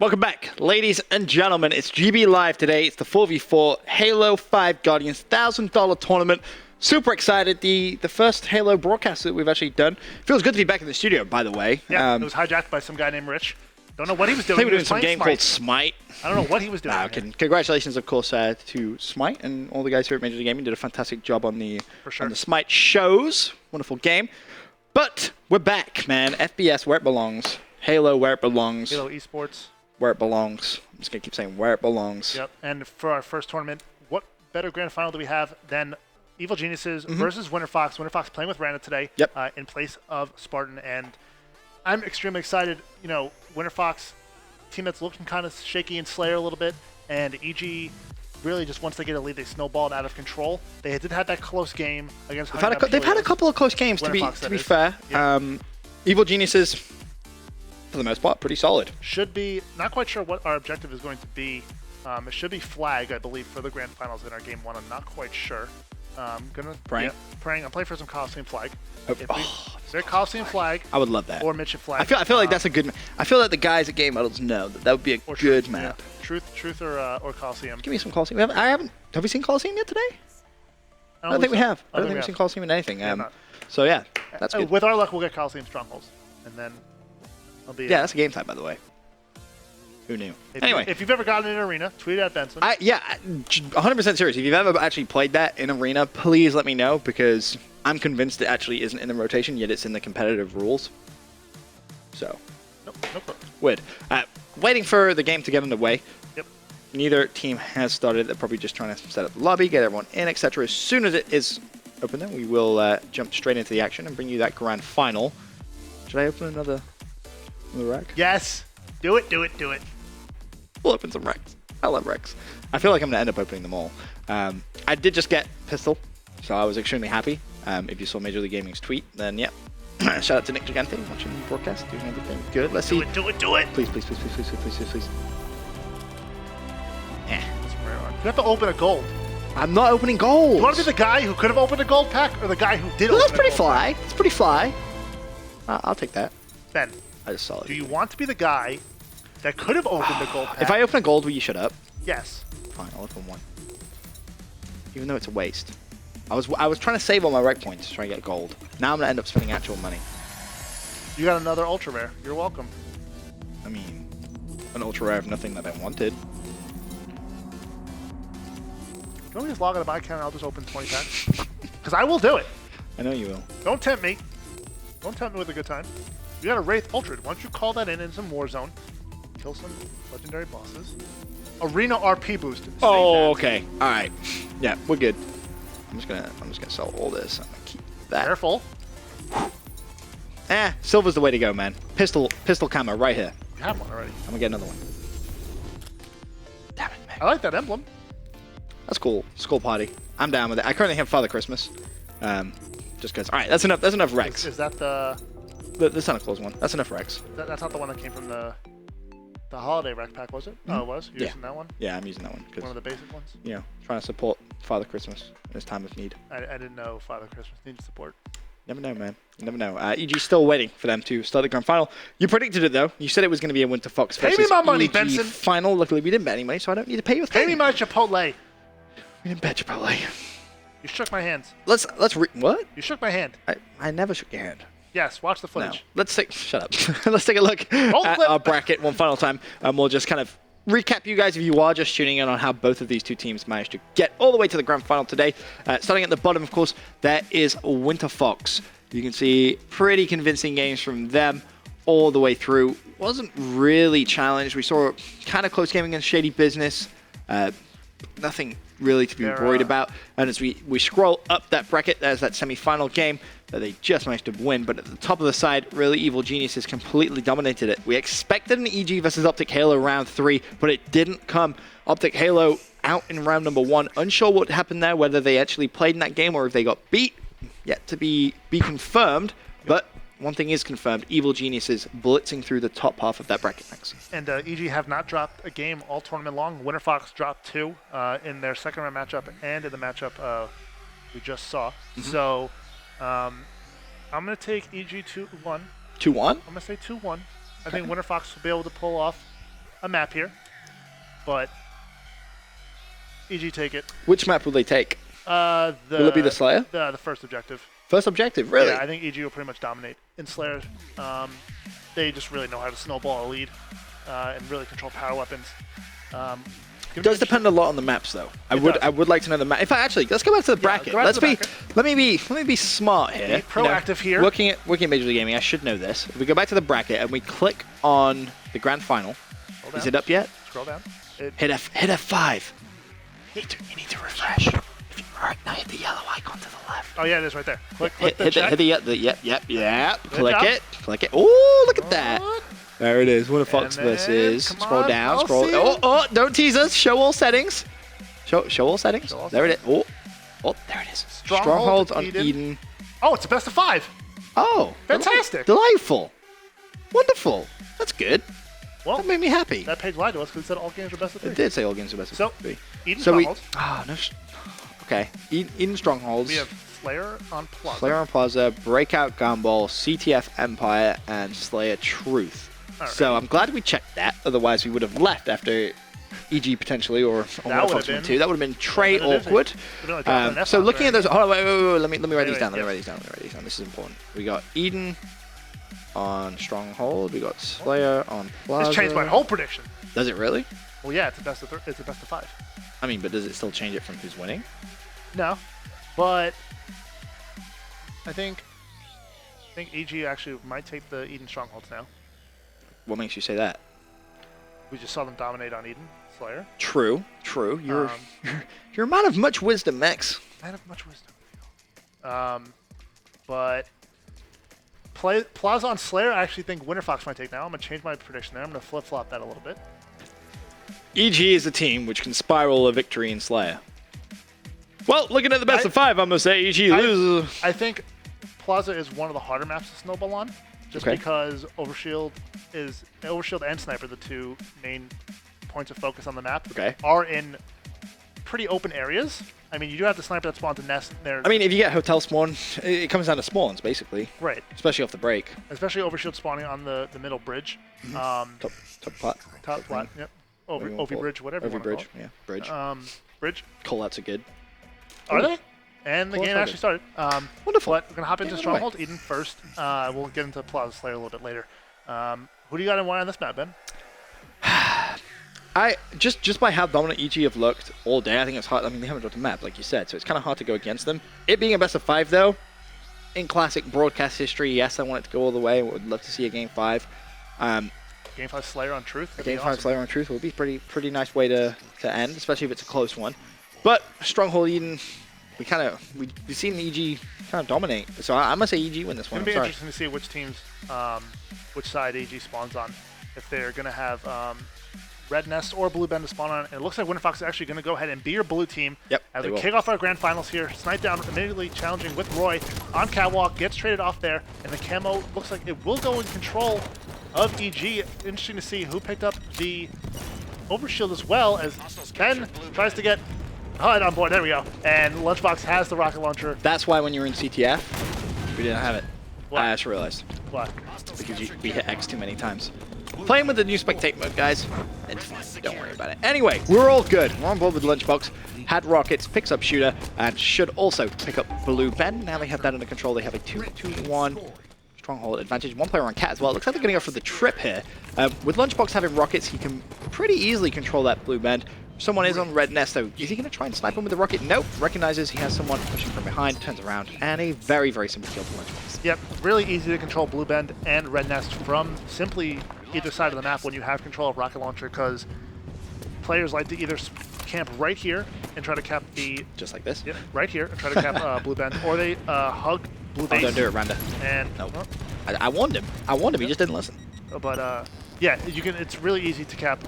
Welcome back, ladies and gentlemen. It's GB Live today. It's the 4v4 Halo 5 Guardians $1,000 tournament. Super excited. The first Halo broadcast that we've actually done. Feels good to be back in the studio, by the way. Yeah, it was hijacked by some guy named Rich. Don't know what he was doing. I think He we're was doing some playing game called Smite. I don't know what he was doing. Congratulations, of course, to Smite and all the guys here at Major League Gaming. Did a fantastic job on the Smite shows. Wonderful game. But we're back, man. FPS where it belongs. Halo where it belongs. Halo Esports. Where it belongs. I'm just going to keep saying where it belongs. Yep. And for our first tournament, what better grand final do we have than Evil Geniuses versus Winter Fox? Winter Fox playing with Randa today in place of Spartan. And I'm extremely excited. You know, Winter Fox team that's looking kind of shaky and Slayer a little bit. And EG really just once they get a lead, they snowballed out of control. They did have that close game against They've had a couple of close games, to be fair. Yeah. Evil Geniuses, for the most part, pretty solid. Should be, not quite sure what our objective is going to be. It should be flag, I believe, for the grand finals in our game one. I'm not quite sure. Praying? Yeah, praying. I'm playing for some Coliseum flag. If they're Coliseum flag, I would love that. Or Midship flag. I feel like that's a good. I feel like the guys at Game Models know that would be a good map. Yeah. Truth or Coliseum. Give me some Coliseum. Have we seen Coliseum yet today? I don't think we have. I don't think we've seen Coliseum in anything. So yeah, that's good. With our luck, we'll get Coliseum Strongholds, and then I'll be. Yeah, that's a game type, by the way. Who knew? Anyway, if you've ever gotten in an arena, tweet at Benson. 100% serious. If you've ever actually played that in arena, please let me know, because I'm convinced it actually isn't in the rotation, yet it's in the competitive rules. So, no problem. Weird. Waiting for the game to get underway. Yep. Neither team has started. They're probably just trying to set up the lobby, get everyone in, etc. As soon as it is open, then we will jump straight into the action and bring you that grand final. Should I open another rack? Yes. Do it. We'll open some Rex. I love Rex. I feel like I'm going to end up opening them all. I did just get Pistol, so I was extremely happy. If you saw Major League Gaming's tweet, then yeah. Shout out to Nick Gigante watching the broadcast, doing everything. Good. Let's see. Do it. Please. You have to open a gold. I'm not opening gold. You want to be the guy who could have opened a gold pack, or the guy who did? That's pretty fly. It's pretty fly. I'll take that. Ben, I just saw it. Do you want to be the guy that could have opened a gold pack? If I open a gold, will you shut up? Yes. Fine, I'll open one. Even though it's a waste. I was trying to save all my rec points to try and get gold. Now I'm gonna end up spending actual money. You got another ultra rare. You're welcome. I mean, an ultra rare of nothing that I wanted. Can we just log out of my account and I'll just open 20 packs? Because I will do it. I know you will. Don't tempt me. Don't tempt me with a good time. You got a Wraith Ultra. Why don't you call that in some Warzone? Kill some legendary bosses. Arena RP boost. Oh, okay. All right. Yeah, we're good. I'm just gonna sell all this. I'm gonna keep that. Careful. Silver's the way to go, man. Pistol camo right here. You have one already. I'm gonna get another one. Damn it, man. I like that emblem. That's cool. Skull party. I'm down with it. I currently have Father Christmas. Just because. All right, that's enough. That's enough Rex. Is that the Santa Claus one? That's enough Rex. That's not the one that came from the holiday rec pack, was it? Mm-hmm. Oh, it was? You're using that one? Yeah, I'm using that one. One of the basic ones? You know, trying to support Father Christmas in his time of need. I didn't know Father Christmas needed support. Never know, man. You never know. EG's still waiting for them to start the grand final. You predicted it, though. You said it was going to be a Winter Fox versus Pay me my money, EG Benson. final. Luckily, we didn't bet any money, so I don't need to pay you with Pay me my Chipotle. We didn't bet Chipotle. You shook my hands. What? You shook my hand. I never shook your hand. Yes, watch the footage. No. Shut up. Let's take a look at our bracket one final time, and we'll just kind of recap you guys if you are just tuning in on how both of these two teams managed to get all the way to the grand final today. Starting at the bottom, of course, there is Winter Fox. You can see pretty convincing games from them all the way through. Wasn't really challenged. We saw a kind of close game against Shady Business. Nothing really to be worried about. And as we scroll up that bracket, there's that semi-final game that they just managed to win. But at the top of the side, really Evil Geniuses completely dominated it. We expected an EG versus Optic Halo round 3, but it didn't come. Optic Halo out in round number 1. Unsure what happened there, whether they actually played in that game or if they got beat. Yet to be confirmed. But one thing is confirmed, Evil Geniuses blitzing through the top half of that bracket. Thanks. And EG have not dropped a game all tournament long. Winter Fox dropped 2 in their second round matchup and in the matchup we just saw. Mm-hmm. So I'm going to take EG 2-1. 2-1? I'm going to say 2-1. I think Winter Fox will be able to pull off a map here, but EG take it. Which map will they take? Will it be the Slayer? The first objective. First objective, really? Yeah, I think EG will pretty much dominate. In Slayer, they just really know how to snowball a lead and really control power weapons. It does depend a lot on the maps, though. I would like to know the map. In fact, actually, let's go back to the bracket. Let me be smart here. Be proactive here. Working at Major League Gaming, I should know this. If we go back to the bracket and we click on the grand final, is it up yet? Scroll down. Hit F5. You need to refresh. Alright, now hit the yellow icon to the left. Oh yeah, it is right there. Click hit the chat. Yep. Click it. Oh, look at that. There it is. WinnerFox versus. Scroll down. Oh, don't tease us. Show all settings. Show all settings. There it is. Oh, there it is. Stronghold on Eden. Oh, it's a best of 5. Oh, fantastic. Delightful. Wonderful. That's good. Well, that made me happy. That page lied to us because it said all games are best of 3. It did say all games are best of 3. Eden Stronghold. Okay. Eden Strongholds. We have Slayer on Plaza, Breakout Gumball, CTF Empire, and Slayer Truth. Right. So I'm glad we checked that. Otherwise, we would have left after EG potentially or WinnerFox 2. That would have been Trey awkward. So looking at those, hold on, wait. Let me write these down. Let me write these down. This is important. We got Eden on Stronghold. We got Slayer on Plaza. This changed my whole prediction. Does it really? Well, yeah, it's a best of 5. I mean, but does it still change it from who's winning? No, but I think EG actually might take the Eden Strongholds now. What makes you say that? We just saw them dominate on Eden Slayer. True. You're a man of much wisdom, Max. Man of much wisdom. But Plaza on Slayer, I actually think WinnerFox might take now. I'm gonna change my prediction there. I'm gonna flip-flop that a little bit. EG is a team which can spiral a victory in Slayer. Well, looking at the best of 5, I'm going to say EG loses. I think Plaza is one of the harder maps to snowball on, just because Overshield and Sniper, the two main points of focus on the map, are in pretty open areas. I mean, you do have the Sniper that spawns a nest there. I mean, if you get hotel spawn, it comes down to spawns, basically. Right. Especially off the break. Especially Overshield spawning on the middle bridge. Top plat. Top plat, yep. Ovi bridge, whatever you want to call it. Yeah, bridge. Bridge. Callouts are good. Are they? And the game actually started. Wonderful. But we're going to hop into Stronghold Eden first. We'll get into Plaza Slayer a little bit later. Who do you got in why on this map, Ben? Just by how dominant EG have looked all day, I think it's hard. I mean, they haven't dropped a map, like you said, so it's kind of hard to go against them. It being a best of 5, though, in classic broadcast history, yes, I want it to go all the way. I would love to see a Game 5. Game 5 Slayer on Truth. Game 5 Slayer on Truth would be pretty nice way to end, especially if it's a close one. But Stronghold Eden, we've seen EG kind of dominate. So I'm gonna say EG win this one. It's gonna be interesting to see which teams, which side EG spawns on. If they're gonna have Red Nest or Blue Bend to spawn on, and it looks like WinnerFox is actually gonna go ahead and be your blue team. Yep. As we kick off our grand finals here, Snipe Down immediately challenging with Roy on Catwalk, gets traded off there, and the camo looks like it will go in control of EG. Interesting to see who picked up the Overshield as well, as Ben tries to get HUD on board. There we go. And Lunchbox has the rocket launcher. That's why when you were in CTF, we didn't have it. What? I just realized. What? Because we hit X too many times. Playing with the new spectate mode, guys. It's fine. Don't worry about it. Anyway, we're all good. We're on board with Lunchbox. Had rockets, picks up shooter, and should also pick up Blue Ben. Now they have that under control. They have a 2-2-1 Stronghold advantage. One player on Cat as well. It looks like they're going to go for the trip here. With Lunchbox having rockets, he can pretty easily control that Blue Bend. Someone is on Red Nest, though. Is he going to try and snipe him with the rocket? Nope. Recognizes he has someone pushing from behind, turns around, and a very, very simple kill for Lunchbox. Yep, really easy to control Blue Bend and Red Nest from simply either side of the map when you have control of rocket launcher, because players like to either camp right here and try to cap the... Just like this? Yep, right here and try to cap Blue Bend, or they hug Blue Base. Oh, don't do it, Randa. And nope. I warned him. He just didn't listen. But yeah, you can. It's really easy to cap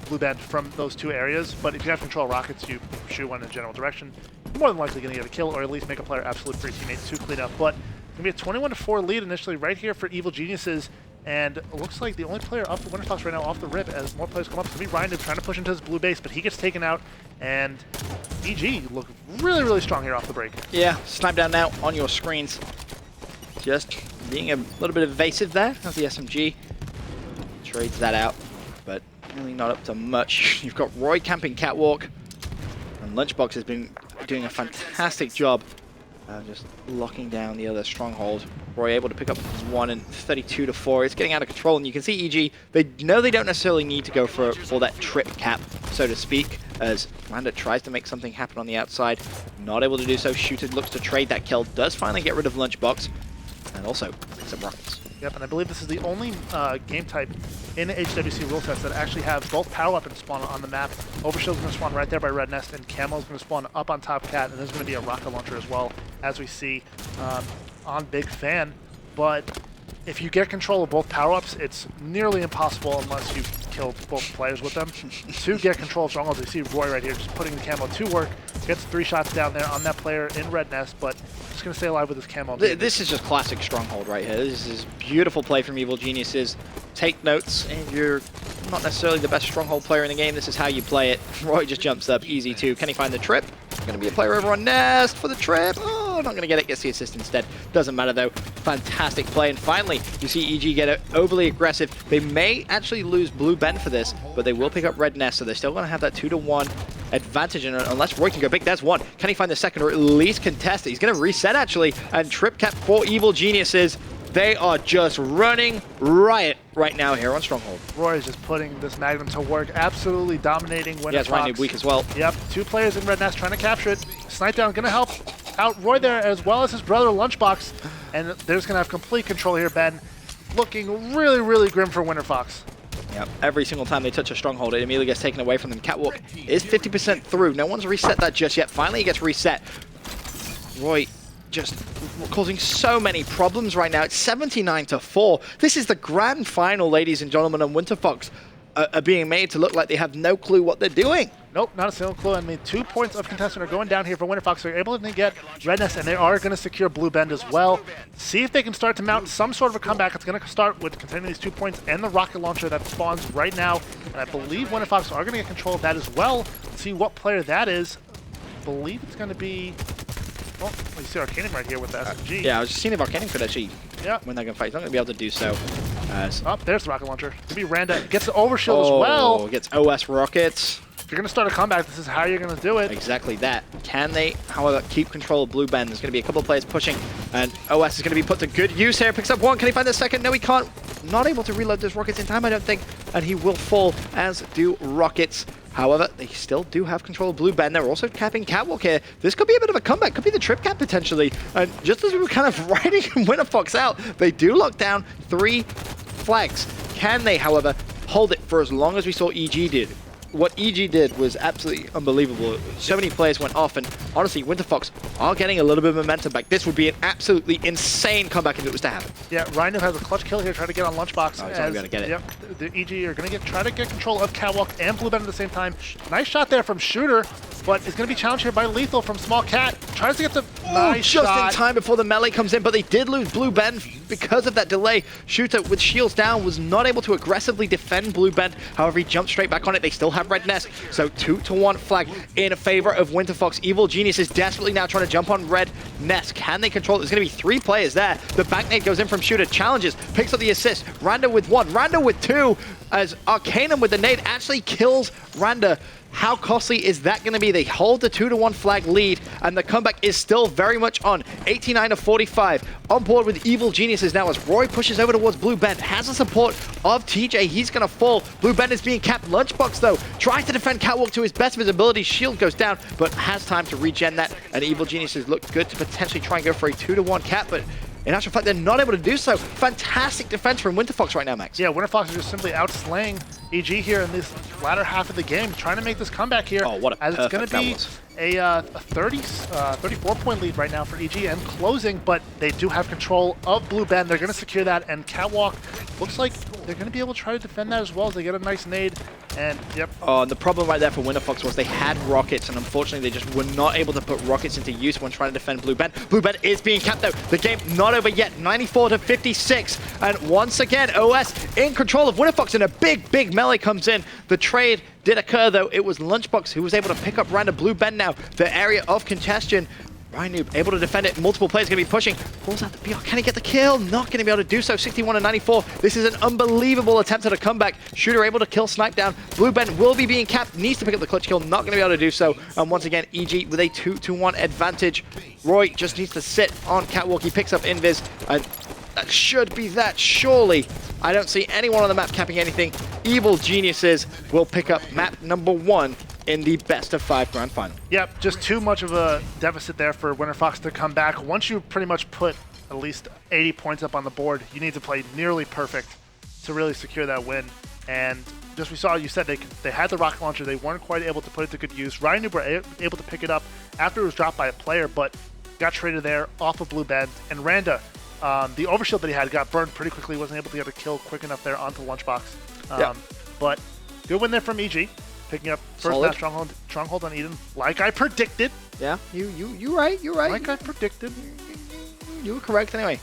Blue Bend from those two areas, but if you have control of rockets, you shoot one in a general direction, you're more than likely going to get a kill, or at least make a player absolute free teammate to clean up. But it's going to be a 21-4 lead initially right here for Evil Geniuses, and it looks like the only player up the WinnerFox right now off the rip as more players come up. It's going to be Ryan trying to push into his blue base, but he gets taken out, and EG look really, really strong here off the break. Yeah, Snipe Down now on your screens. Just being a little bit evasive there. That's the SMG. Trades that out. but really not up to much. You've got Roy camping Catwalk, and Lunchbox has been doing a fantastic job just locking down the other stronghold. Roy able to pick up his 1 and 32-4. It's getting out of control, and you can see EG, they know they don't necessarily need to go for that trip cap, so to speak, as Randa tries to make something happen on the outside. Not able to do so. Shooter looks to trade that kill, does finally get rid of Lunchbox, and also picks up Rockets. Yep, and I believe this is the only game type in the HWC rule sets that actually have both power weapons spawn on the map. Overshield's going to spawn right there by Red Nest, and Camel's going to spawn up on top Cat, and there's going to be a rocket launcher as well, as we see on Big Fan. But if you get control of both power-ups, it's nearly impossible unless you kill both players with them to get control of strongholds. You see Roy right here just putting the camo to work, gets 3 shots down there on that player in Red Nest, but just going to stay alive with his camo. This is just classic stronghold right here. This is beautiful play from Evil Geniuses. Take notes, and you're not necessarily the best stronghold player in the game. This is how you play it. Roy just jumps up, easy too. Can he find the trip? Going to be a player over on Nest for the trip. Oh, not going to get it. Gets the assist instead. Doesn't matter though. Fantastic play. And finally, you see EG get overly aggressive. They may actually lose Blue Ben for this, but they will pick up Red Nest, so they're still going to have that 2-1 advantage. And unless Roy can go big, there's one. Can he find the second or at least contest it? He's going to reset actually. And trip cap for Evil Geniuses. They are just running riot right now here on Stronghold. Roy is just putting this Magnum to work, absolutely dominating Winter Fox. Yeah, it's right weak as well. Yep, 2 players in Red Nest trying to capture it. Snipe down, going to help out Roy there, as well as his brother Lunchbox. And they're just going to have complete control here, Ben. Looking really, really grim for Winter Fox. Yep, every single time they touch a stronghold, it immediately gets taken away from them. Catwalk is 50% through. No one's reset that just yet. Finally, it gets reset. Roy just causing so many problems right now. It's 79-4. This is the grand final, ladies and gentlemen, and Winter Fox are being made to look like they have no clue what they're doing. Nope, not a single clue. I mean, 2 points of contestant are going down here for Winter Fox. They're able to get Red Nest, and they are going to secure Blue Bend as well. See if they can start to mount some sort of a comeback. It's going to start with containing these 2 points and the rocket launcher that spawns right now. And I believe Winter Fox are going to get control of that as well. Let's see what player that is. I believe it's going to be... Well, you see Arcanum right here with the SMG. Yeah, I was just seeing if Arcanum could actually win that gunfight. He's not going to be able to do so. Oh, there's the rocket launcher. Could be Randa. Gets the overshield as well. Gets OS rockets. If you're going to start a comeback, this is how you're going to do it. Exactly that. Can they, however, keep control of Blue Bend? There's going to be a couple of players pushing, and OS is going to be put to good use here. Picks up 1. Can he find the second? No, he can't. Not able to reload those rockets in time, I don't think, and he will fall, as do rockets. However, they still do have control of Blue Bend. They're also capping Catwalk here. This could be a bit of a comeback. Could be the trip cap potentially. And just as we were kind of riding Winter Fox out, they do lock down 3 flags. Can they, however, hold it for as long as we saw EG did? What EG did was absolutely unbelievable. So many players went off, and honestly, Winter Fox are getting a little bit of momentum back. This would be an absolutely insane comeback if it was to happen. Yeah, Rhino has a clutch kill here, trying to get on Lunchbox. Oh, he's not going to get it. Yep, the EG are going to try to get control of Catwalk and Blue Bend at the same time. Nice shot there from Shooter, but it's going to be challenged here by Lethal from Small Cat. Tries to get the nice just shot. In time before the melee comes in, but they did lose Blue Bend because of that delay. Shooter with shields down was not able to aggressively defend Blue Bend. However, he jumped straight back on it. They still have Red Nest, so 2-1 flag in favor of Winter Fox. Evil Genius is desperately now trying to jump on Red Nest. Can they control it? There's going to be 3 players there. The back nade goes in from Shooter, challenges, picks up the assist. Randa with 1, Randa with 2, as Arcanum with the nade actually kills Randa. How costly is that going to be? They hold the 2-1 flag lead, and the comeback is still very much on. 89-45. On board with Evil Geniuses now as Roy pushes over towards Blue Bend. Has the support of TJ. He's going to fall. Blue Bend is being capped. Lunchbox, though, tries to defend Catwalk to his best of his ability. Shield goes down, but has time to regen that. And Evil Geniuses look good to potentially try and go for a 2-1 cap, but in actual fact, they're not able to do so. Fantastic defense from Winter Fox right now, Max. Yeah, Winter Fox is just simply outslaying EG here in this latter half of the game, trying to make this comeback here. Oh, what a as it's going to be a 34-point lead right now for EG and closing, but they do have control of Blue Bend. They're going to secure that, and Catwalk looks like they're going to be able to try to defend that as well as they get a nice nade. And yep. The problem right there for Winter Fox was they had rockets, and unfortunately they just were not able to put rockets into use when trying to defend Blue Bend. Blue Bend is being capped though. The game not over yet. 94-56, and once again OS in control of Winter Fox, and a big melee comes in. The trade did occur though. It was Lunchbox who was able to pick up Randa. Blue Bend now the area of congestion. Ryan Noob able to defend it. Multiple players going to be pushing. Falls out the BR. Can he get the kill? Not going to be able to do so. 61 and 94. This is an unbelievable attempt at a comeback. Shooter able to kill Snipe down. Blue Ben will be being capped. Needs to pick up the clutch kill. Not going to be able to do so. And once again, EG with a 2-1 advantage. Roy just needs to sit on Catwalk. He picks up Invis. That should be that, surely. I don't see anyone on the map capping anything. Evil Geniuses will pick up map number 1 in the best of 5 grand final. Yep, just too much of a deficit there for WinterFox to come back. Once you pretty much put at least 80 points up on the board, you need to play nearly perfect to really secure that win. And just we saw, you said they had the rocket launcher. They weren't quite able to put it to good use. Ryan Noob were able to pick it up after it was dropped by a player, but got traded there off of Blue Ben. And Randa, the overshield that he had got burned pretty quickly. Wasn't able to get a kill quick enough there onto Lunchbox. But good win there from EG, picking up first match stronghold on Eden, like I predicted. Yeah, you right. Like I predicted. You were correct anyway.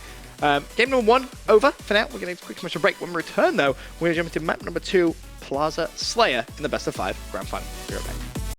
Game number 1 over for now. We're going to take a quick commercial break. When we return, though, we're going to jump into map number 2, Plaza Slayer, in the best of 5 grand final. Be right back.